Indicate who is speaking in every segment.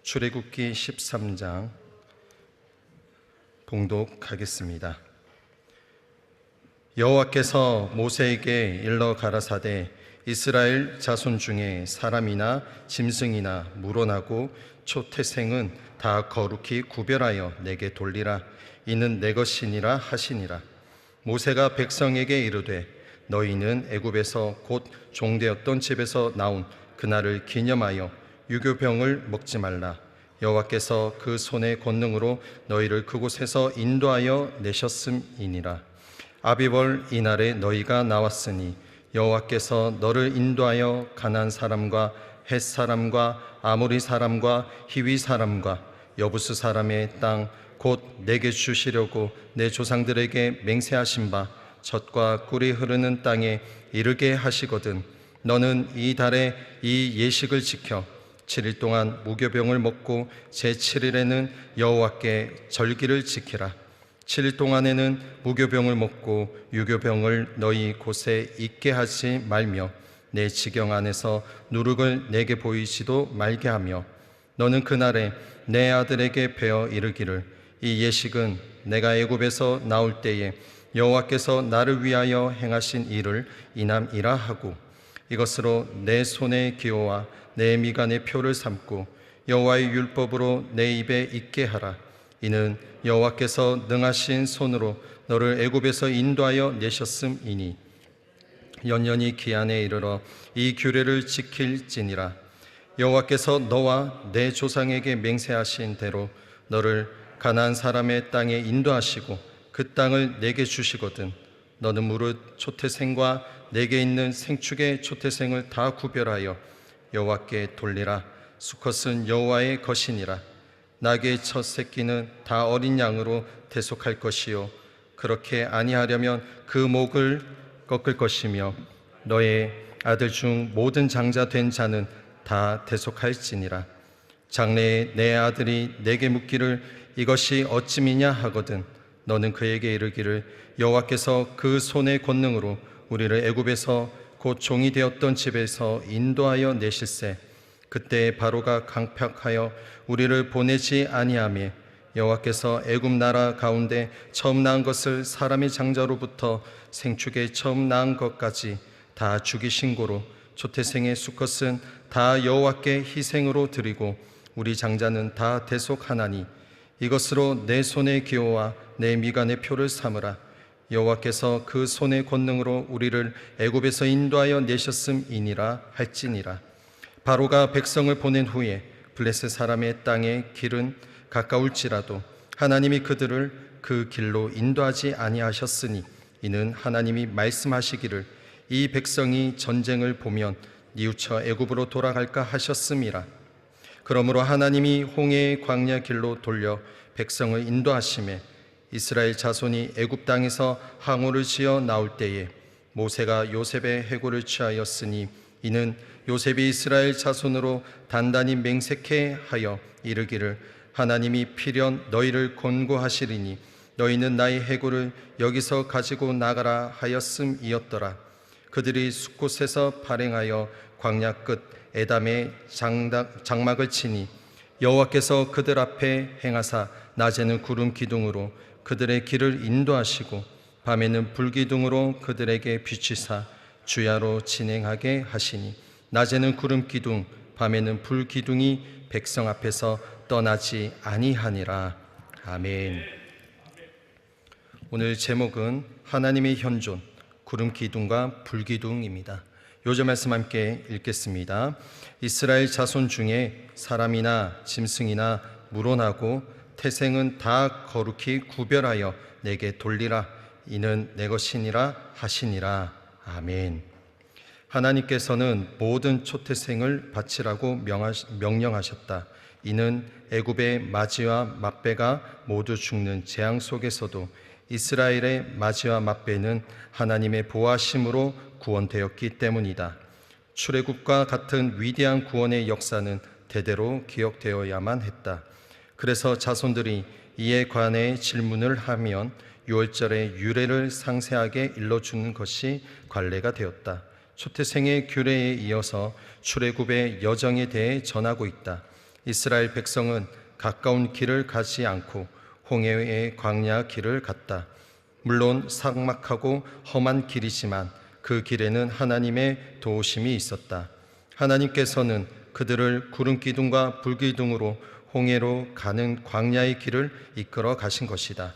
Speaker 1: 출애굽기 13장 봉독하겠습니다. 여호와께서 모세에게 일러 가라사대 이스라엘 자손 중에 사람이나 짐승이나 물어나고 초태생은 다 거룩히 구별하여 내게 돌리라. 이는 내 것이니라 하시니라. 모세가 백성에게 이르되 너희는 애굽에서 곧 종되었던 집에서 나온 그날을 기념하여 유교병을 먹지 말라. 여호와께서 그 손의 권능으로 너희를 그곳에서 인도하여 내셨음이니라. 아비벌 이날에 너희가 나왔으니 여호와께서 너를 인도하여 가나안 사람과 헷 사람과 아모리 사람과 히위 사람과 여부스 사람의 땅 곧 내게 주시려고 내 조상들에게 맹세하신 바 젖과 꿀이 흐르는 땅에 이르게 하시거든. 너는 이 달에 이 예식을 지켜 7일 동안 무교병을 먹고 제7일에는 여호와께 절기를 지키라. 7일 동안에는 무교병을 먹고 유교병을 너희 곳에 있게 하지 말며 내 지경 안에서 누룩을 내게 보이지도 말게 하며 너는 그날에 내 아들에게 베어 이르기를 이 예식은 내가 애굽에서 나올 때에 여호와께서 나를 위하여 행하신 일을 인함이라 하고 이것으로 내 손의 기호와 내 미간의 표를 삼고 여호와의 율법으로 내 입에 있게 하라. 이는 여호와께서 능하신 손으로 너를 애굽에서 인도하여 내셨음이니 연년이 기한에 이르러 이 규례를 지킬지니라. 여호와께서 너와 내 조상에게 맹세하신 대로 너를 가나안 사람의 땅에 인도하시고 그 땅을 내게 주시거든. 너는 무릇 초태생과 내게 있는 생축의 초태생을 다 구별하여 여호와께 돌리라. 수컷은 여호와의 것이니라. 나귀의 첫 새끼는 다 어린 양으로 대속할 것이요 그렇게 아니하려면 그 목을 꺾을 것이며 너의 아들 중 모든 장자 된 자는 다 대속할지니라. 장래에 내 아들이 내게 묻기를 이것이 어찌미냐 하거든 너는 그에게 이르기를 여호와께서 그 손의 권능으로 우리를 애굽에서 곧 종이 되었던 집에서 인도하여 내실세 그때 바로가 강팍하여 우리를 보내지 아니하며 여호와께서 애굽 나라 가운데 처음 낳은 것을 사람의 장자로부터 생축의 처음 낳은 것까지 다 죽이신 고로 초태생의 수컷은 다 여호와께 희생으로 드리고 우리 장자는 다 대속하나니 이것으로 내 손의 기호와 내 미간의 표를 삼으라. 여호와께서 그 손의 권능으로 우리를 애굽에서 인도하여 내셨음이니라 할지니라. 바로가 백성을 보낸 후에 블레셋 사람의 땅의 길은 가까울지라도 하나님이 그들을 그 길로 인도하지 아니하셨으니 이는 하나님이 말씀하시기를 이 백성이 전쟁을 보면 뉘우쳐 애굽으로 돌아갈까 하셨음이라. 그러므로 하나님이 홍해의 광야 길로 돌려 백성을 인도하시매 이스라엘 자손이 애굽 땅에서 항우를 지어 나올 때에 모세가 요셉의 해골을 취하였으니 이는 요셉이 이스라엘 자손으로 단단히 맹세케 하여 이르기를 하나님이 필연 너희를 권고하시리니 너희는 나의 해골을 여기서 가지고 나가라 하였음이었더라. 그들이 숲곳에서 발행하여 광야 끝 에담에 장막을 치니 여호와께서 그들 앞에 행하사 낮에는 구름 기둥으로 그들의 길을 인도하시고 밤에는 불 기둥으로 그들에게 비추사 주야로 진행하게 하시니 낮에는 구름 기둥 밤에는 불 기둥이 백성 앞에서 떠나지 아니하니라. 아멘. 오늘 제목은 하나님의 현존 구름 기둥과 불 기둥입니다. 요절 말씀 함께 읽겠습니다. 이스라엘 자손 중에 사람이나 짐승이나 물어나고 태생은 다 거룩히 구별하여 내게 돌리라. 이는 내 것이니라 하시니라. 아멘. 하나님께서는 모든 초태생을 바치라고 명령하셨다. 이는 애굽의 마지와 맏배가 모두 죽는 재앙 속에서도 이스라엘의 마지와 맏배는 하나님의 보호하심으로 구원되었기 때문이다. 출애굽과 같은 위대한 구원의 역사는 대대로 기억되어야만 했다. 그래서 자손들이 이에 관해 질문을 하면 유월절의 유래를 상세하게 일러주는 것이 관례가 되었다. 초태생의 규례에 이어서 출애굽의 여정에 대해 전하고 있다. 이스라엘 백성은 가까운 길을 가지 않고 홍해의 광야 길을 갔다. 물론 삭막하고 험한 길이지만 그 길에는 하나님의 도우심이 있었다. 하나님께서는 그들을 구름 기둥과 불 기둥으로 홍해로 가는 광야의 길을 이끌어 가신 것이다.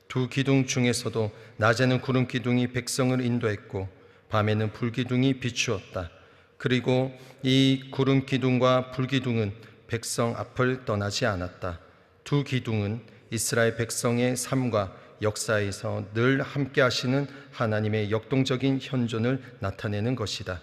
Speaker 1: 두 기둥 중에서도 낮에는 구름 기둥이 백성을 인도했고 밤에는 불 기둥이 비추었다. 그리고 이 구름 기둥과 불 기둥은 백성 앞을 떠나지 않았다. 두 기둥은 이스라엘 백성의 삶과 역사에서 늘 함께 하시는 하나님의 역동적인 현존을 나타내는 것이다.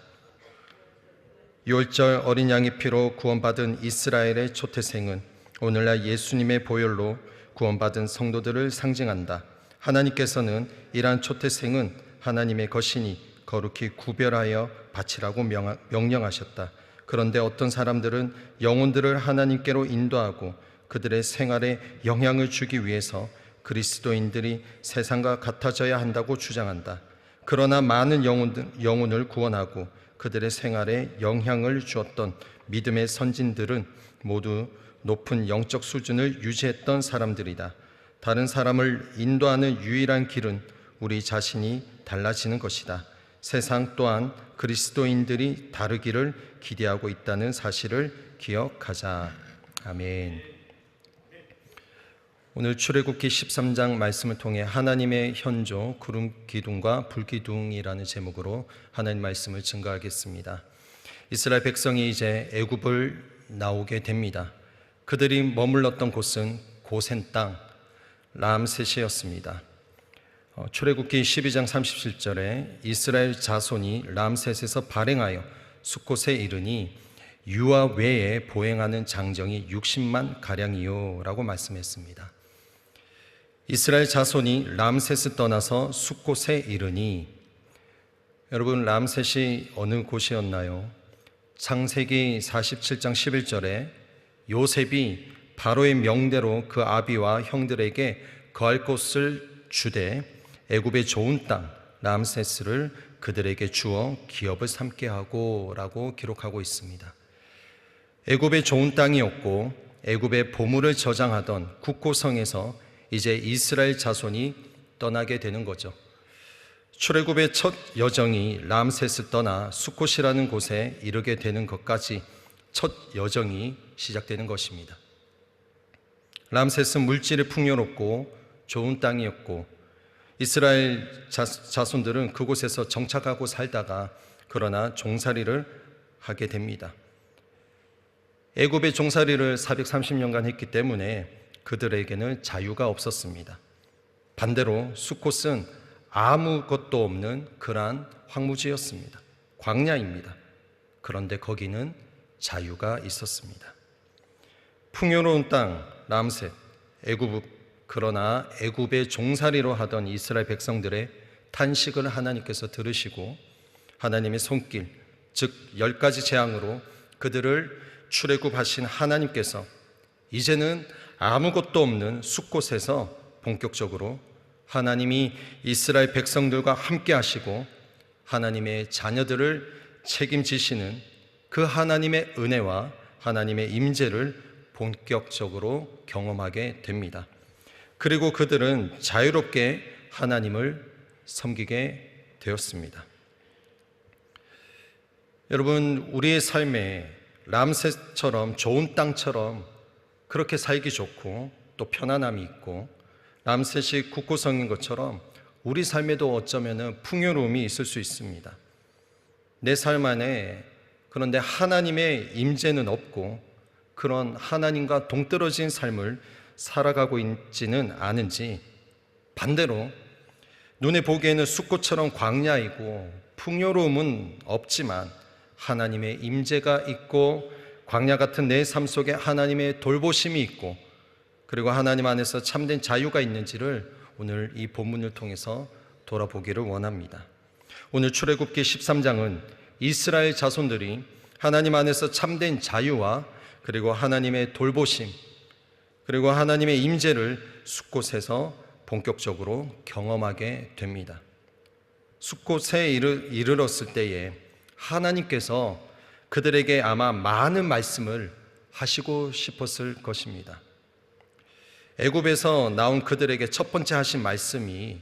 Speaker 1: 유월절 어린 양의 피로 구원받은 이스라엘의 초태생은 오늘날 예수님의 보혈로 구원받은 성도들을 상징한다. 하나님께서는 이러한 초태생은 하나님의 것이니 거룩히 구별하여 바치라고 명령하셨다. 그런데 어떤 사람들은 영혼들을 하나님께로 인도하고 그들의 생활에 영향을 주기 위해서 그리스도인들이 세상과 같아져야 한다고 주장한다. 그러나 많은 영혼을 구원하고 그들의 생활에 영향을 주었던 믿음의 선진들은 모두 높은 영적 수준을 유지했던 사람들이다. 다른 사람을 인도하는 유일한 길은 우리 자신이 달라지는 것이다. 세상 또한 그리스도인들이 다르기를 기대하고 있다는 사실을 기억하자. 아멘. 오늘 출애굽기 13장 말씀을 통해 하나님의 현조 구름 기둥과 불 기둥이라는 제목으로 하나님 말씀을 증거하겠습니다. 이스라엘 백성이 이제 애굽을 나오게 됩니다. 그들이 머물렀던 곳은 고센 땅 람셋이었습니다. 출애굽기 12장 37절에 이스라엘 자손이 람셋에서 발행하여 숫곳에 이르니 유아 외에 보행하는 장정이 60만 가량이요 라고 말씀했습니다. 이스라엘 자손이 람셋을 떠나서 숫곳에 이르니, 여러분 람셋이 어느 곳이었나요? 창세기 47장 11절에 요셉이 바로의 명대로 그 아비와 형들에게 거할 곳을 주되 애굽의 좋은 땅 람세스를 그들에게 주어 기업을 삼게 하고 라고 기록하고 있습니다. 애굽의 좋은 땅이었고 애굽의 보물을 저장하던 국고성에서 이제 이스라엘 자손이 떠나게 되는 거죠. 출애굽의 첫 여정이 람셋을 떠나 숫곳이라는 곳에 이르게 되는 것까지 첫 여정이 시작되는 것입니다. 람셋은 물질이 풍요롭고 좋은 땅이었고 이스라엘 자손들은 그곳에서 정착하고 살다가 그러나 종살이를 하게 됩니다. 애굽의 종살이를 430년간 했기 때문에 그들에게는 자유가 없었습니다. 반대로 숫곳은 아무것도 없는 그러한 황무지였습니다. 광야입니다. 그런데 거기는 자유가 있었습니다. 풍요로운 땅 람셋, 애굽, 그러나 애굽의 종살이로 하던 이스라엘 백성들의 탄식을 하나님께서 들으시고 하나님의 손길, 즉 10가지 재앙으로 그들을 출애굽하신 하나님께서 이제는 아무것도 없는 숫곳에서 본격적으로 하나님이 이스라엘 백성들과 함께 하시고 하나님의 자녀들을 책임지시는 그 하나님의 은혜와 하나님의 임재를 본격적으로 경험하게 됩니다. 그리고 그들은 자유롭게 하나님을 섬기게 되었습니다. 여러분, 우리의 삶에 람셋처럼 좋은 땅처럼 그렇게 살기 좋고 또 편안함이 있고 람셋이 국고성인 것처럼 우리 삶에도 어쩌면 풍요로움이 있을 수 있습니다. 내 삶 안에 그런데 하나님의 임재는 없고 그런 하나님과 동떨어진 삶을 살아가고 있지는 않은지, 반대로 눈에 보기에는 숫꽃처럼 광야이고 풍요로움은 없지만 하나님의 임재가 있고 광야 같은 내 삶 속에 하나님의 돌보심이 있고 그리고 하나님 안에서 참된 자유가 있는지를 오늘 이 본문을 통해서 돌아보기를 원합니다. 오늘 출애굽기 13장은 이스라엘 자손들이 하나님 안에서 참된 자유와 그리고 하나님의 돌보심 그리고 하나님의 임재를 숫곳에서 본격적으로 경험하게 됩니다. 숫곳에 이르렀을 때에 하나님께서 그들에게 아마 많은 말씀을 하시고 싶었을 것입니다. 애굽에서 나온 그들에게 첫 번째 하신 말씀이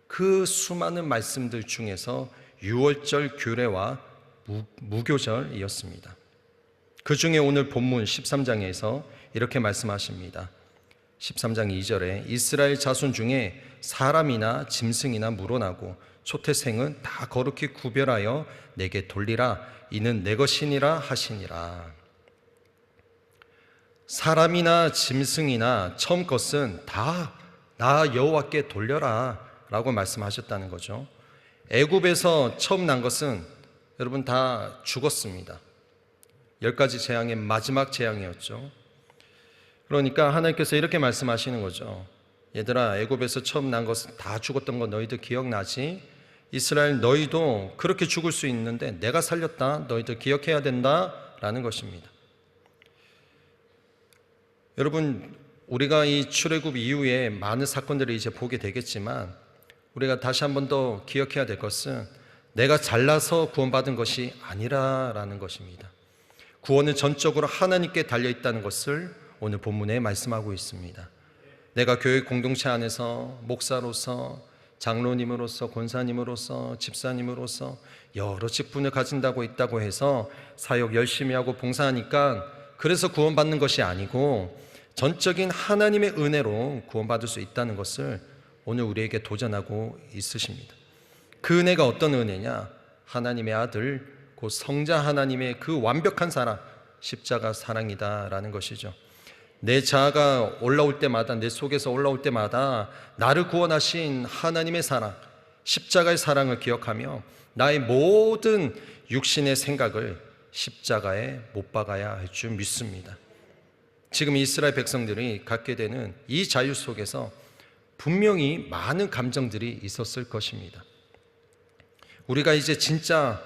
Speaker 1: 그 수많은 말씀들 중에서 유월절 규례와 무교절이었습니다. 그 중에 오늘 본문 13장에서 이렇게 말씀하십니다. 13장 2절에 이스라엘 자손 중에 사람이나 짐승이나 물어나고 초태생은 다 거룩히 구별하여 내게 돌리라. 이는 내 것이니라 하시니라. 사람이나 짐승이나 처음 것은 다 나 여호와께 돌려라 라고 말씀하셨다는 거죠. 애굽에서 처음 난 것은 여러분 다 죽었습니다. 10가지 재앙의 마지막 재앙이었죠. 그러니까 하나님께서 이렇게 말씀하시는 거죠. 얘들아, 애굽에서 처음 난 것은 다 죽었던 거 너희들 기억나지? 이스라엘 너희도 그렇게 죽을 수 있는데 내가 살렸다. 너희들 기억해야 된다 라는 것입니다. 여러분, 우리가 이 출애굽 이후에 많은 사건들을 이제 보게 되겠지만 우리가 다시 한 번 더 기억해야 될 것은 내가 잘나서 구원받은 것이 아니라라는 것입니다. 구원은 전적으로 하나님께 달려있다는 것을 오늘 본문에 말씀하고 있습니다. 내가 교회 공동체 안에서 목사로서, 장로님으로서, 권사님으로서, 집사님으로서 여러 직분을 가진다고 있다고 해서 사역 열심히 하고 봉사하니까 그래서 구원받는 것이 아니고 전적인 하나님의 은혜로 구원받을 수 있다는 것을 오늘 우리에게 도전하고 있으십니다. 그 은혜가 어떤 은혜냐? 하나님의 아들, 곧 성자 하나님의 그 완벽한 사랑, 십자가 사랑이다라는 것이죠. 내 자아가 올라올 때마다, 내 속에서 올라올 때마다 나를 구원하신 하나님의 사랑, 십자가의 사랑을 기억하며 나의 모든 육신의 생각을 십자가에 못 박아야 할 줄 믿습니다. 지금 이스라엘 백성들이 갖게 되는 이 자유 속에서 분명히 많은 감정들이 있었을 것입니다. 우리가 이제 진짜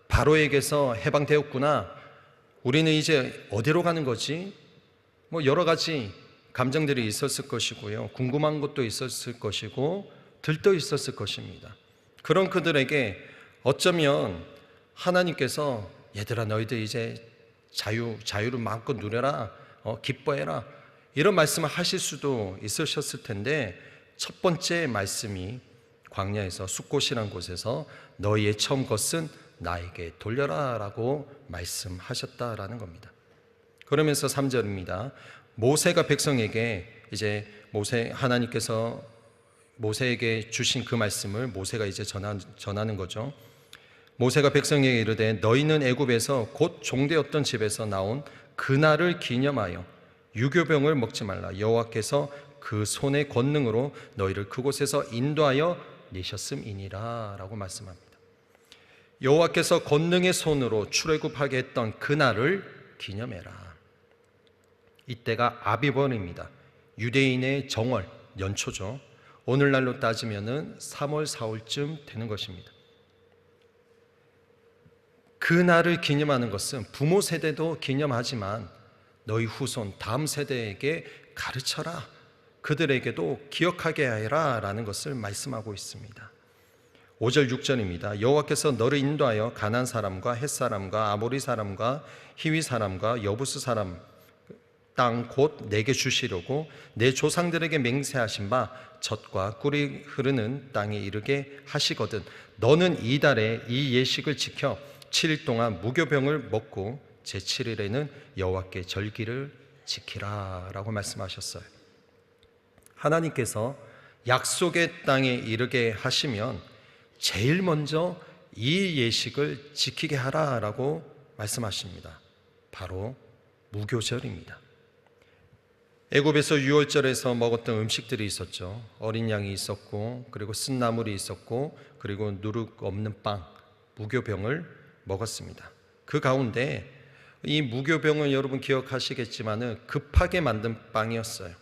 Speaker 1: 바로에게서 해방되었구나, 우리는 이제 어디로 가는 거지? 여러 가지 감정들이 있었을 것이고요, 궁금한 것도 있었을 것이고 들떠 있었을 것입니다. 그런 그들에게 어쩌면 하나님께서 얘들아 너희들 이제 자유를 마음껏 누려라, 기뻐해라, 이런 말씀을 하실 수도 있으셨을 텐데 첫 번째 말씀이 광야에서 숫곳이란 곳에서 너희의 처음 것은 나에게 돌려라 라고 말씀하셨다라는 겁니다. 그러면서 3절입니다. 모세가 백성에게 이제 하나님께서 모세에게 주신 그 말씀을 모세가 이제 전하는 거죠. 모세가 백성에게 이르되 너희는 애굽에서 곧 종되었던 집에서 나온 그날을 기념하여 유교병을 먹지 말라. 여호와께서 그 손의 권능으로 너희를 그곳에서 인도하여 내셨음이니라 라고 말씀합니다. 여호와께서 권능의 손으로 출애굽하게 했던 그날을 기념해라. 이때가 아비번입니다. 유대인의 정월, 연초죠. 오늘날로 따지면은 3월, 4월쯤 되는 것입니다. 그 날을 기념하는 것은 부모 세대도 기념하지만 너희 후손 다음 세대에게 가르쳐라, 그들에게도 기억하게 하라 라는 것을 말씀하고 있습니다. 5절 6절입니다. 여호와께서 너를 인도하여 가나안 사람과 헷 사람과 아모리 사람과 히위 사람과 여부스 사람 땅 곧 내게 주시려고 내 조상들에게 맹세하신 바 젖과 꿀이 흐르는 땅에 이르게 하시거든 너는 이달에 이 예식을 지켜 7일 동안 무교병을 먹고 제7일에는 여호와께 절기를 지키라 라고 말씀하셨어요. 하나님께서 약속의 땅에 이르게 하시면 제일 먼저 이 예식을 지키게 하라 라고 말씀하십니다. 바로 무교절입니다. 애굽에서 유월절에서 먹었던 음식들이 있었죠. 어린 양이 있었고, 그리고 쓴나물이 있었고, 그리고 누룩 없는 빵, 무교병을 먹었습니다. 그 가운데 이 무교병은 여러분 기억하시겠지만은 급하게 만든 빵이었어요.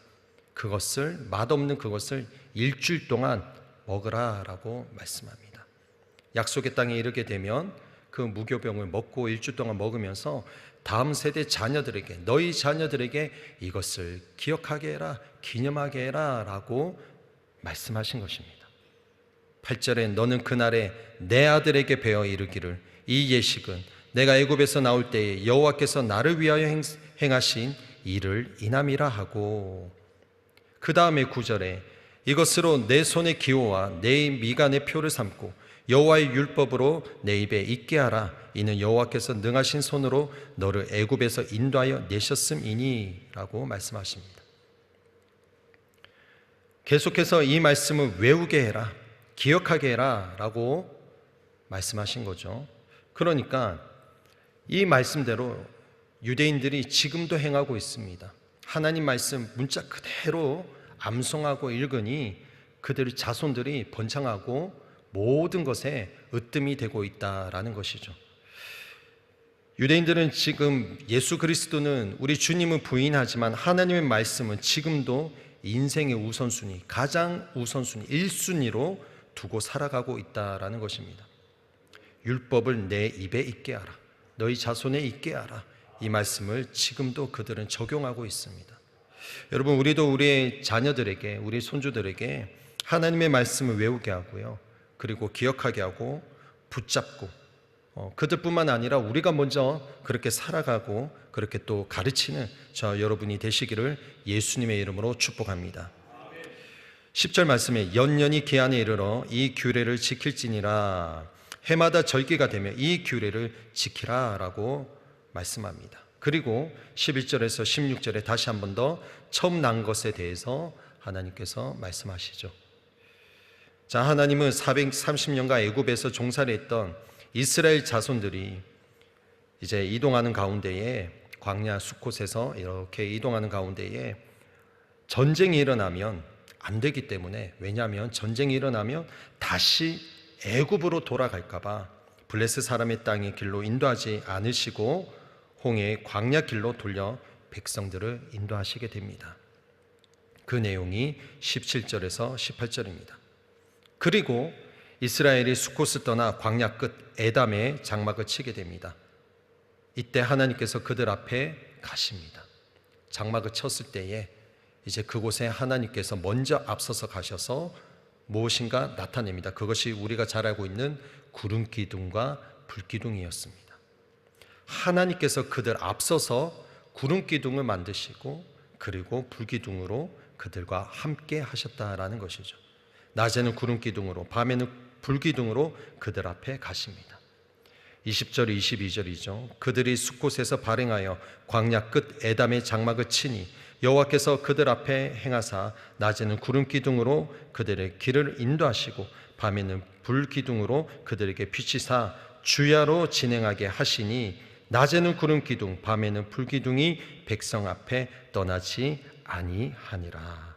Speaker 1: 그것을, 맛없는 그것을 일주일 동안 먹으라 라고 말씀합니다. 약속의 땅에 이르게 되면 그 무교병을 먹고 일주일 동안 먹으면서 다음 세대 자녀들에게, 너희 자녀들에게 이것을 기억하게 해라, 기념하게 해라 라고 말씀하신 것입니다. 8절에 너는 그날에 내 아들에게 배워 이르기를 이 예식은 내가 애굽에서 나올 때에 여호와께서 나를 위하여 행하신 일을 인함이라 하고, 그 다음에 9절에 이것으로 내 손의 기호와 내 미간의 표를 삼고 여호와의 율법으로 내 입에 있게 하라. 이는 여호와께서 능하신 손으로 너를 애굽에서 인도하여 내셨음이니 라고 말씀하십니다. 계속해서 이 말씀을 외우게 해라, 기억하게 해라 라고 말씀하신 거죠. 그러니까 이 말씀대로 유대인들이 지금도 행하고 있습니다. 하나님 말씀 문자 그대로 암송하고 읽으니 그들의 자손들이 번창하고 모든 것에 으뜸이 되고 있다라는 것이죠. 유대인들은 지금 예수 그리스도는 우리 주님은 부인하지만 하나님의 말씀은 지금도 인생의 우선순위, 가장 우선순위, 1순위로 두고 살아가고 있다라는 것입니다. 율법을 내 입에 있게 하라, 너희 자손에 있게 하라, 이 말씀을 지금도 그들은 적용하고 있습니다. 여러분, 우리도 우리의 자녀들에게, 우리 손주들에게 하나님의 말씀을 외우게 하고요, 그리고 기억하게 하고 붙잡고, 그들뿐만 아니라 우리가 먼저 그렇게 살아가고 그렇게 또 가르치는 저 여러분이 되시기를 예수님의 이름으로 축복합니다. 10절 말씀에 연년이 기한에 이르러 이 규례를 지킬지니라, 해마다 절기가 되며 이 규례를 지키라 라고 말씀합니다. 그리고 11절에서 16절에 다시 한 번 더 처음 난 것에 대해서 하나님께서 말씀하시죠. 자, 하나님은 430년간 애굽에서 종살이 했던 이스라엘 자손들이 이제 이동하는 가운데에, 광야 숫곳에서 이렇게 이동하는 가운데에 전쟁이 일어나면 안 되기 때문에, 왜냐하면 전쟁이 일어나면 다시 애굽으로 돌아갈까 봐 블레셋 사람의 땅의 길로 인도하지 않으시고 홍해의 광야 길로 돌려 백성들을 인도하시게 됩니다. 그 내용이 17절에서 18절입니다. 그리고 이스라엘이 숫곳을 떠나 광야 끝 에담에 장막을 치게 됩니다. 이때 하나님께서 그들 앞에 가십니다. 장막을 쳤을 때에 이제 그곳에 하나님께서 먼저 앞서서 가셔서 무엇인가 나타냅니다. 그것이 우리가 잘 알고 있는 구름 기둥과 불 기둥이었습니다. 하나님께서 그들 앞서서 구름 기둥을 만드시고 그리고 불 기둥으로 그들과 함께 하셨다라는 것이죠. 낮에는 구름 기둥으로, 밤에는 불 기둥으로 그들 앞에 가십니다. 20절 22절이죠. 그들이 숫곳에서 발행하여 광야 끝 에담의 장막을 치니 여호와께서 그들 앞에 행하사 낮에는 구름 기둥으로 그들의 길을 인도하시고 밤에는 불 기둥으로 그들에게 비치사 주야로 진행하게 하시니 낮에는 구름 기둥, 밤에는 불 기둥이 백성 앞에 떠나지 아니하니라.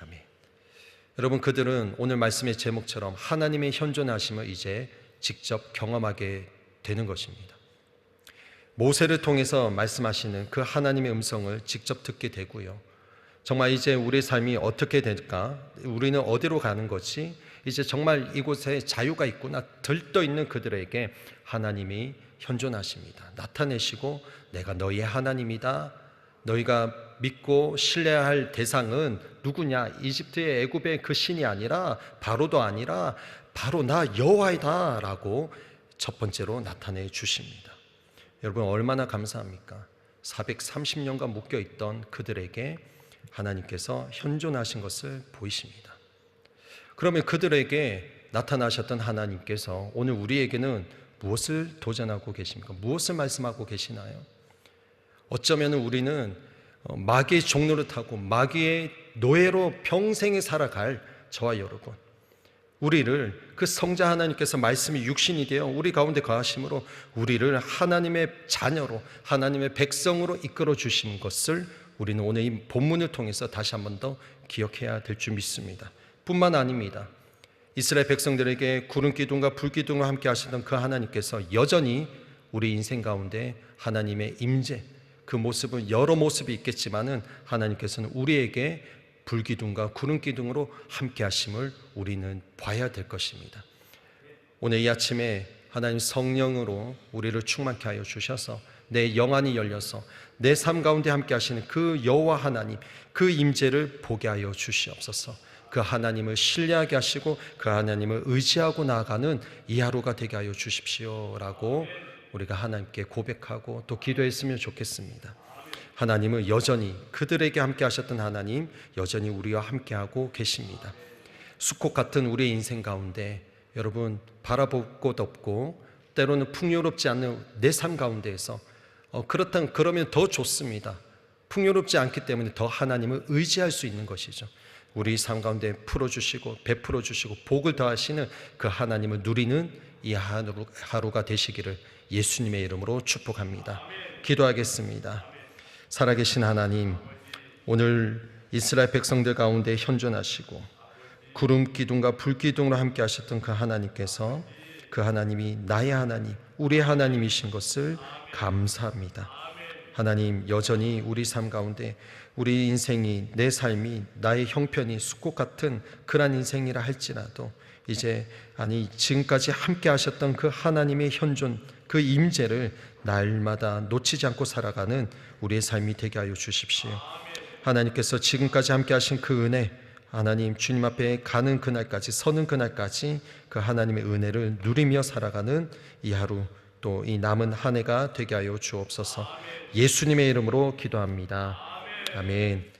Speaker 1: 아멘. 여러분, 그들은 오늘 말씀의 제목처럼 하나님의 현존하심을 이제 직접 경험하게 되는 것입니다. 모세를 통해서 말씀하시는 그 하나님의 음성을 직접 듣게 되고요. 정말 이제 우리의 삶이 어떻게 될까? 우리는 어디로 가는 거지? 이제 정말 이곳에 자유가 있구나 들떠있는 그들에게 하나님이 현존하십니다. 나타내시고 내가 너희의 하나님이다. 너희가 믿고 신뢰해야 할 대상은 누구냐? 이집트의 애굽의 그 신이 아니라, 바로도 아니라 바로 나 여호와이다 라고 첫 번째로 나타내 주십니다. 여러분, 얼마나 감사합니까? 430년간 묶여있던 그들에게 하나님께서 현존하신 것을 보이십니다. 그러면 그들에게 나타나셨던 하나님께서 오늘 우리에게는 무엇을 도전하고 계십니까? 무엇을 말씀하고 계시나요? 어쩌면 우리는 마귀의 종노릇하고 마귀의 노예로 평생에 살아갈 저와 여러분, 우리를 그 성자 하나님께서 말씀이 육신이 되어 우리 가운데 거하심으로 우리를 하나님의 자녀로, 하나님의 백성으로 이끌어 주신 것을 우리는 오늘 이 본문을 통해서 다시 한 번 더 기억해야 될 줄 믿습니다. 뿐만 아닙니다. 이스라엘 백성들에게 구름 기둥과 불 기둥과 함께 하시던 그 하나님께서 여전히 우리 인생 가운데 하나님의 임재, 그 모습은 여러 모습이 있겠지만은 하나님께서는 우리에게 불 기둥과 구름 기둥으로 함께 하심을 우리는 봐야 될 것입니다. 오늘 이 아침에 하나님 성령으로 우리를 충만케 하여 주셔서 내 영안이 열려서 내 삶 가운데 함께 하시는 그 여호와 하나님, 그 임재를 보게 하여 주시옵소서. 그 하나님을 신뢰하게 하시고 그 하나님을 의지하고 나아가는 이 하루가 되게 하여 주십시오 라고 우리가 하나님께 고백하고 또 기도했으면 좋겠습니다. 하나님은 여전히 그들에게 함께 하셨던 하나님 여전히 우리와 함께하고 계십니다. 수꽃 같은 우리의 인생 가운데 여러분 바라볼 곳 없고 때로는 풍요롭지 않은 내 삶 가운데에서 그러면 더 좋습니다. 풍요롭지 않기 때문에 더 하나님을 의지할 수 있는 것이죠. 우리 삶 가운데 풀어주시고 베풀어 주시고 복을 더하시는 그 하나님을 누리는 이 하루가 되시기를 예수님의 이름으로 축복합니다. 기도하겠습니다. 살아계신 하나님, 오늘 이스라엘 백성들 가운데 현존하시고 구름 기둥과 불 기둥으로 함께 하셨던 그 하나님께서 그 하나님이 나의 하나님, 우리의 하나님이신 것을 감사합니다. 하나님, 여전히 우리 삶 가운데 우리 인생이, 내 삶이, 나의 형편이 수꽃 같은 그런 인생이라 할지라도 이제 지금까지 함께 하셨던 그 하나님의 현존, 그 임재를 날마다 놓치지 않고 살아가는 우리의 삶이 되게 하여 주십시오. 하나님께서 지금까지 함께 하신 그 은혜, 하나님 주님 앞에 가는 그날까지, 서는 그날까지 그 하나님의 은혜를 누리며 살아가는 이 하루, 또 이 남은 한 해가 되게 하여 주옵소서. 예수님의 이름으로 기도합니다. 아멘.